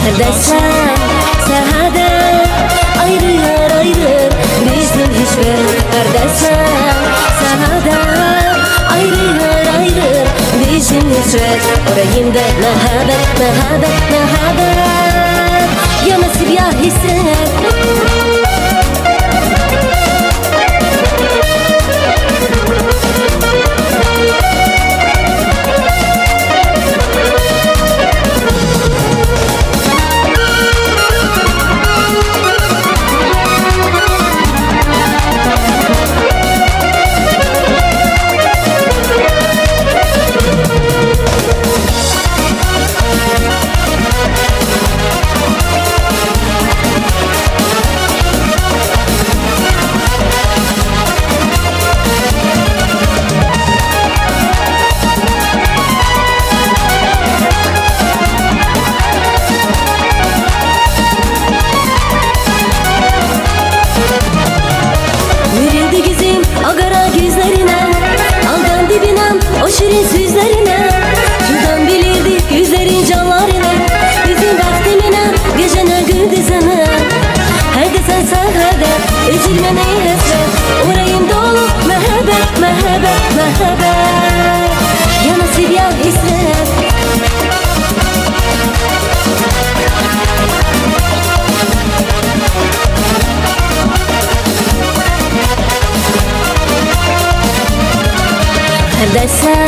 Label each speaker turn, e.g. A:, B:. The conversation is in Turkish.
A: Kardeşler sahada ayırır bizim hiçbir. Kardeşler sahada ayırır bizim hiçbir. Orayında mehabet ya nasip ya hisset. O şirin sözlerine Şuradan bilirdik yüzlerin canlarına. Bizim vaktimine gecene gündüzüne. Her de sen sahada üzülmemeyi hesret. Orayım dolu mehabet ya nasip ya hisset. Kardeşler